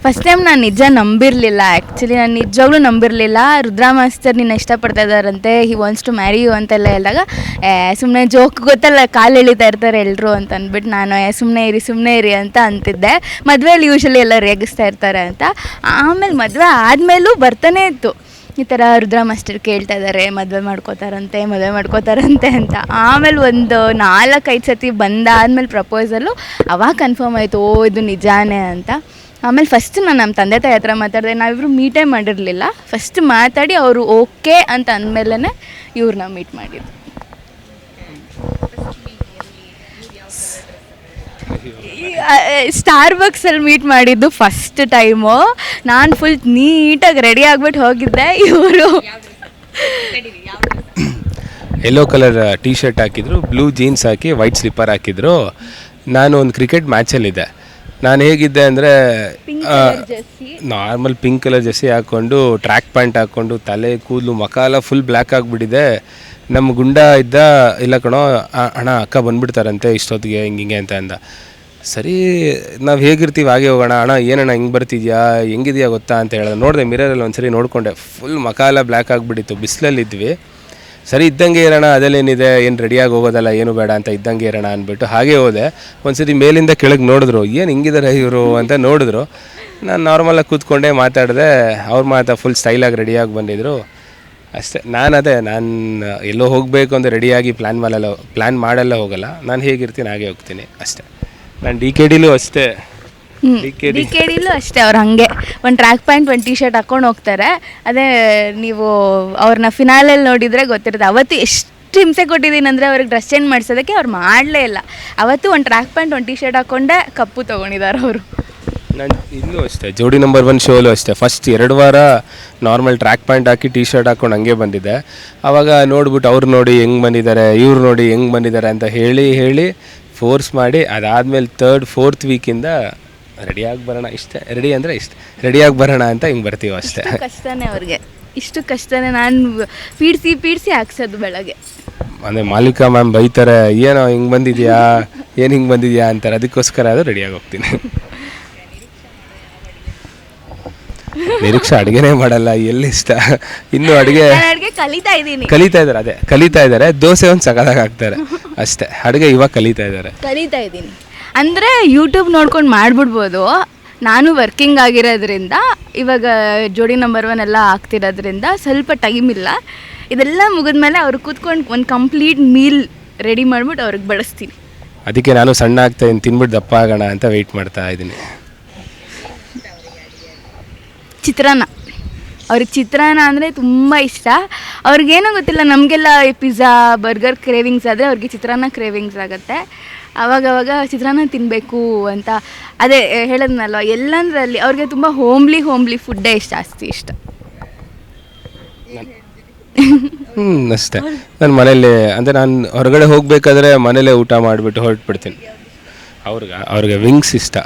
First time ನಾನು ನಿಜ ನಂಬಿರಲಿಲ್ಲ. Actually ನಾನು ನಿಜವಾಗ್ಲೂ ನಂಬಿರಲಿಲ್ಲ. ರುದ್ರಾ ಮಾಸ್ತರ್ ನಿನ್ನ ಇಷ್ಟಪಡ್ತಾ ಇದ್ದಾರಂತೆ, he wants to marry you ಅಂತೆಲ್ಲ ಹೇಳಿದಾಗ ಸುಮ್ಮನೆ ಜೋಕ್ ಗೊತ್ತಲ್ಲ, ಕಾಲು ಎಳಿತಾ ಇರ್ತಾರೆ ಎಲ್ಲರೂ ಅಂತ ಅಂದ್ಬಿಟ್ಟು ನಾನು ಸುಮ್ಮನೆ ಇರಿ ಅಂತ ಅಂತಿದ್ದೆ. ಮದುವೆಯಲ್ಲಿ ಯೂಶ್ವಲಿ ಎಲ್ಲ ರೇಗಿಸ್ತಾ ಇರ್ತಾರೆ ಅಂತ. ಆಮೇಲೆ ಮದುವೆ ಆದಮೇಲೂ ಬರ್ತಾನೆ ಇತ್ತು, ಈ ಥರ ರುದ್ರಾ ಮಾಸ್ಟರ್ ಕೇಳ್ತಾ ಇದ್ದಾರೆ, ಮದುವೆ ಮಾಡ್ಕೋತಾರಂತೆ ಅಂತ. ಆಮೇಲೆ ಒಂದು 4-5 ಸತಿ ಬಂದಾದ್ಮೇಲೆ ಪ್ರಪೋಸಲ್ಲು, ಅವಾಗ ಕನ್ಫರ್ಮ್ ಆಯಿತು, ಓ ಇದು ನಿಜಾನೇ ಅಂತ. ಆಮೇಲೆ ಫಸ್ಟ್ ನಾನು ನಮ್ಮ ತಂದೆ ತಾಯಿ ಹತ್ರ ಮಾತಾಡಿದೆ. ನಾವಿಬ್ಬರು ಮೀಟೇ ಮಾಡಿರಲಿಲ್ಲ. ಫಸ್ಟ್ ಮಾತಾಡಿ ಅವರು ಓಕೆ ಅಂತ ಅಂದಮೇಲೆ ಇವ್ರನ್ನ ಮೀಟ್ ಮಾಡಿದ್ದು. ಸ್ಟಾರ್ಬಕ್ಸಲ್ಲಿ ಮೀಟ್ ಮಾಡಿದ್ದು ಫಸ್ಟ್ ಟೈಮು. ನಾನು ಫುಲ್ ನೀಟಾಗಿ ರೆಡಿ ಆಗಿಬಿಟ್ಟು ಹೋಗಿದ್ದೆ. ಇವರು ಯೆಲ್ಲೋ ಕಲರ್ ಟೀ ಶರ್ಟ್ ಹಾಕಿದ್ರು, ಬ್ಲೂ ಜೀನ್ಸ್ ಹಾಕಿ ವೈಟ್ ಸ್ಲಿಪ್ಪರ್ ಹಾಕಿದ್ರು. ನಾನು ಒಂದು ಕ್ರಿಕೆಟ್ ಮ್ಯಾಚಲ್ಲಿದ್ದೆ. ನಾನು ಹೇಗಿದ್ದೆ ಅಂದರೆ ನಾರ್ಮಲ್ ಪಿಂಕ್ ಕಲರ್ ಜೆರ್ಸಿ ಹಾಕ್ಕೊಂಡು, ಟ್ರ್ಯಾಕ್ ಪ್ಯಾಂಟ್ ಹಾಕ್ಕೊಂಡು, ತಲೆ ಕೂದಲು ಮುಖ ಎಲ್ಲ ಫುಲ್ ಬ್ಲ್ಯಾಕ್ ಆಗಿಬಿಟ್ಟಿದೆ. ನಮ್ಮ ಗುಂಡ ಇದ್ದ, ಇಲ್ಲ ಕಣೋ ಅಣ್ಣ ಅಕ್ಕ ಬಂದುಬಿಡ್ತಾರಂತೆ ಇಷ್ಟೊತ್ತಿಗೆ ಹಿಂಗೆ ಅಂತ ಅಂದ. ಸರಿ ನಾವು ಹೇಗಿರ್ತೀವಿ ಹಾಗೆ ಹೋಗೋಣ, ಅಣ್ಣ ಏನಣ್ಣ ಹಿಂಗೆ ಬರ್ತಿದ್ಯಾ, ಹೆಂಗಿದೆಯಾ ಗೊತ್ತಾ ಅಂತ ಹೇಳಿದೆ. ನೋಡಿದೆ ಮಿರರಲ್ಲಿ ಒಂದು ಸರಿ ನೋಡಿಕೊಂಡೆ, ಫುಲ್ ಮುಖ ಎಲ್ಲ ಬ್ಲ್ಯಾಕ್ ಆಗಿಬಿಟ್ಟಿತ್ತು. ಬಿಸಿಲಲ್ಲಿದ್ವಿ. ಸರಿ ಇದ್ದಂಗೆ ಇರೋಣ, ಅದಲ್ಲೇನಿದೆ, ಏನು ರೆಡಿಯಾಗಿ ಹೋಗೋದಲ್ಲ, ಏನು ಬೇಡ ಅಂತ ಇದ್ದಂಗೆ ಇರೋಣ ಅಂದ್ಬಿಟ್ಟು ಹಾಗೆ ಹೋದೆ. ಒಂದು ಸರಿ ಮೇಲಿಂದ ಕೆಳಗೆ ನೋಡಿದ್ರು, ಏನು ಹಿಂಗಿದ್ದಾರೆ ಇವರು ಅಂತ ನೋಡಿದ್ರು. ನಾನು ನಾರ್ಮಲಾಗಿ ಕೂತ್ಕೊಂಡೆ ಮಾತಾಡಿದೆ. ಅವ್ರು ಫುಲ್ ಸ್ಟೈಲಾಗಿ ರೆಡಿಯಾಗಿ ಬಂದಿದ್ದರು ಅಷ್ಟೇ. ನಾನು ಎಲ್ಲೋ ಹೋಗಬೇಕು ಅಂತ ರೆಡಿಯಾಗಿ ಪ್ಲ್ಯಾನ್ ಮಾಡೆಲ್ಲ ಹೋಗಲ್ಲ. ನಾನು ಹೇಗಿರ್ತೀನಿ ಹಾಗೆ ಹೋಗ್ತೀನಿ ಅಷ್ಟೇ. ನಾನು ಡಿ ಕೆ ಡಿಲೂ ಅಷ್ಟೇ. ಅವ್ರು ಹಾಗೆ ಒಂದು ಟ್ರ್ಯಾಕ್ ಪ್ಯಾಂಟ್, ಒಂದು ಟೀ ಶರ್ಟ್ ಹಾಕ್ಕೊಂಡು ಹೋಗ್ತಾರೆ. ಅದೇ ನೀವು ಅವ್ರನ್ನ ಫಿನಾಲಲ್ಲಿ ನೋಡಿದರೆ ಗೊತ್ತಿರುತ್ತೆ. ಅವತ್ತು ಎಷ್ಟು ಹಿಂಸೆ ಕೊಟ್ಟಿದ್ದೀನಿ ಅಂದರೆ ಅವ್ರಿಗೆ ಡ್ರೆಸ್ ಚೇಂಜ್ ಮಾಡಿಸೋದಕ್ಕೆ ಅವ್ರು ಮಾಡಲೇ ಇಲ್ಲ. ಅವತ್ತು ಒಂದು ಟ್ರ್ಯಾಕ್ ಪ್ಯಾಂಟ್, ಒಂದು ಟೀ ಶರ್ಟ್ ಹಾಕ್ಕೊಂಡೆ ಕಪ್ಪು ತೊಗೊಂಡಿದ್ದಾರೆ ಅವರು. ನಾನು ಇಲ್ಲೂ ಅಷ್ಟೇ, ಜೋಡಿ ನಂಬರ್ 1 ಶೋಲು ಅಷ್ಟೇ. ಫಸ್ಟ್ 2 ವಾರ ನಾರ್ಮಲ್ ಟ್ರ್ಯಾಕ್ ಪ್ಯಾಂಟ್ ಹಾಕಿ ಟೀ ಶರ್ಟ್ ಹಾಕ್ಕೊಂಡು ಹಂಗೆ ಬಂದಿದ್ದೆ. ಆವಾಗ ನೋಡ್ಬಿಟ್ಟು ಅವ್ರು ನೋಡಿ ಹೆಂಗೆ ಬಂದಿದ್ದಾರೆ, ಇವ್ರು ನೋಡಿ ಹೆಂಗೆ ಬಂದಿದ್ದಾರೆ ಅಂತ ಹೇಳಿ ಫೋರ್ಸ್ ಮಾಡಿ, ಅದಾದಮೇಲೆ 3rd 4th ವೀಕಿಂದ ರೆಡಿಯಾಗಿ ಬರೋಣ, ರೆಡಿಯಾಗಿ ಬರೋಣ ಅಂತ ಹಿಂಗೆ ಬರ್ತೀವಿ ಅಷ್ಟೇ. ಕಷ್ಟನೇ ಅವ್ರಿಗೆ, ಇಷ್ಟು ಕಷ್ಟನೇ. ನಾನು ಪೀಡಿಸಿ ಹಾಕ್ಸೋದು ಬೆಳಗ್ಗೆ. ಅಂದರೆ ಮಾಲಿಕಾ ಮ್ಯಾಮ್ ಬೈತಾರೆ, ಏನೋ ಹಿಂಗೆ ಬಂದಿದ್ಯಾ ಅಂತಾರೆ. ಅದಕ್ಕೋಸ್ಕರ ಅದು ರೆಡಿಯಾಗಿ ಹೋಗ್ತೀನಿ. ನಿರೀಕ್ಷೆ ಅಡುಗೆನೇ ಮಾಡಲ್ಲ, ಎಲ್ಲಿ ಇಷ್ಟ. ಇನ್ನೂ ಅಡುಗೆ ಕಲಿತಾ ಇದ್ದಾರೆ. ದೋಸೆ ಒಂದು ಸಗದಾಗ ಹಾಕ್ತಾರೆ ಅಷ್ಟೇ. ಅಡುಗೆ ಇವಾಗ ಕಲಿತಾ ಇದ್ದೀನಿ. ಅಂದರೆ ಯೂಟ್ಯೂಬ್ ನೋಡ್ಕೊಂಡು ಮಾಡಿಬಿಡ್ಬೋದು. ನಾನು ವರ್ಕಿಂಗ್ ಆಗಿರೋದ್ರಿಂದ, ಇವಾಗ ಜೋಡಿ ನಂಬರ್ 1 ಎಲ್ಲ ಆಗ್ತಿರೋದ್ರಿಂದ ಸ್ವಲ್ಪ ಟೈಮ್ ಇಲ್ಲ. ಇದೆಲ್ಲ ಮುಗಿದ್ಮೇಲೆ ಅವ್ರು ಕೂತ್ಕೊಂಡು ಒಂದು ಕಂಪ್ಲೀಟ್ ಮೀಲ್ ರೆಡಿ ಮಾಡಿಬಿಟ್ಟು ಅವ್ರಿಗೆ ಬಡಿಸ್ತೀನಿ. ಅದಕ್ಕೆ ನಾನು ಸಣ್ಣ ಆಗ್ತಾಯಿದ್ದೀನಿ, ತಿನ್ಬಿಟ್ಟು ದಪ್ಪ ಆಗೋಣ ಅಂತ ವೆಯ್ಟ್ ಮಾಡ್ತಾ ಇದ್ದೀನಿ. ಅವ್ರಿಗೆ ಚಿತ್ರಾನ್ನ ಅಂದರೆ ತುಂಬ ಇಷ್ಟ. ಅವ್ರಿಗೇನೋ ಗೊತ್ತಿಲ್ಲ, ನಮಗೆಲ್ಲ ಪಿಜ್ಜಾ ಬರ್ಗರ್ ಕ್ರೇವಿಂಗ್ಸ್ ಆದರೆ ಅವ್ರಿಗೆ ಚಿತ್ರಾನ್ನ ಕ್ರೇವಿಂಗ್ಸ್ ಆಗುತ್ತೆ. ಆವಾಗವಾಗ ಚಿತ್ರಾನ್ನ ತಿನ್ನಬೇಕು ಅಂತ. ಅದೇ ಹೇಳಿದ್ನಲ್ವ, ಎಲ್ಲಂದ್ರಲ್ಲಿ ಅವ್ರಿಗೆ ತುಂಬ ಹೋಮ್ಲಿ ಫುಡ್ಡೇ ಜಾಸ್ತಿ ಇಷ್ಟ. ಅಷ್ಟೇ. ನಾನು ಮನೇಲಿ ಅಂದರೆ ನಾನು ಹೊರಗಡೆ ಹೋಗಬೇಕಾದ್ರೆ ಮನೇಲೇ ಊಟ ಮಾಡಿಬಿಟ್ಟು ಹೊರಟ್ಬಿಡ್ತೀನಿ. ಅವ್ರಿಗೆ ವಿಂಗ್ಸ್ ಇಷ್ಟ,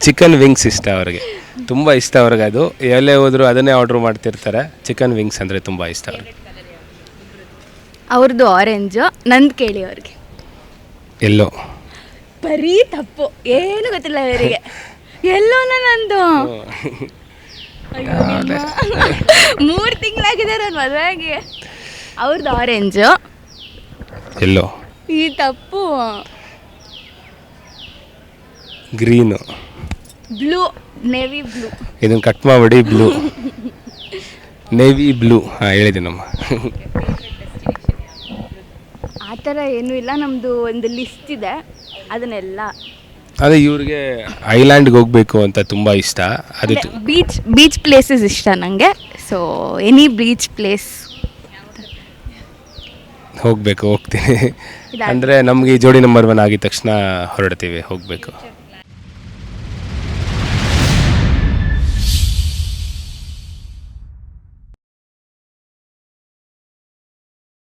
ಚಿಕನ್ ವಿಂಗ್ಸ್ ಇಷ್ಟ. ಅವ್ರಿಗೆ ತುಂಬ ಇಷ್ಟ. ಅವ್ರಿಗೆ ಅದು ಎಲ್ಲೇ ಹೋದ್ರು ಅದನ್ನೇ ಆರ್ಡ್ರ್ ಮಾಡ್ತಿರ್ತಾರೆ. ಚಿಕನ್ ವಿಂಗ್ಸ್ ಅಂದರೆ ತುಂಬ ಇಷ್ಟ ಅವ್ರಿಗೆ. ಅವ್ರದ್ದು ಆರೆಂಜು, ನಂದು ಕೇಳಿ ಅವ್ರಿಗೆ ಎಲ್ಲೋ. ಬರೀ ತಪ್ಪು, ಏನು ಗೊತ್ತಿಲ್ಲ ಅವರಿಗೆ. ಎಲ್ಲೋನ ನಂದು 3 ತಿಂಗಳಾಗಿದೆ ನನ್ನ ಮದುವೆಗೆ. ಅವ್ರದ್ದು ಆರೆಂಜು, ಎಲ್ಲೋ. ಈ ತಪ್ಪು ಗ್ರೀನು, ಬ್ಲೂ, ನೇವಿ ಬ್ಲೂ. ಇದನ್ನು ಕಟ್ ಮಾಡಿ ಬ್ಲೂ, ನೇವಿ ಬ್ಲೂ. ಹೇಳಿದ್ದೀನಮ್ಮ. ಆ ಥರ ಏನೂ ಇಲ್ಲ. ನಮ್ಮದು ಒಂದು ಲಿಸ್ಟ್ ಇದೆ, ಅದನ್ನೆಲ್ಲ. ಅದೇ ಇವ್ರಿಗೆ ಐಲ್ಯಾಂಡ್ಗೆ ಹೋಗಬೇಕು ಅಂತ ತುಂಬ ಇಷ್ಟ. ಅದು ಬೀಚ್ ಪ್ಲೇಸಸ್ ಇಷ್ಟ ನನಗೆ. ಸೊ ಎನಿ ಬೀಚ್ ಪ್ಲೇಸ್ ಹೋಗ್ತೀನಿ. ಅಂದರೆ ನಮಗೆ ಜೋಡಿ ನಂಬರ್ 1 ಆಗಿದ ತಕ್ಷಣ ಹೊರಡ್ತೀವಿ, ಹೋಗಬೇಕು.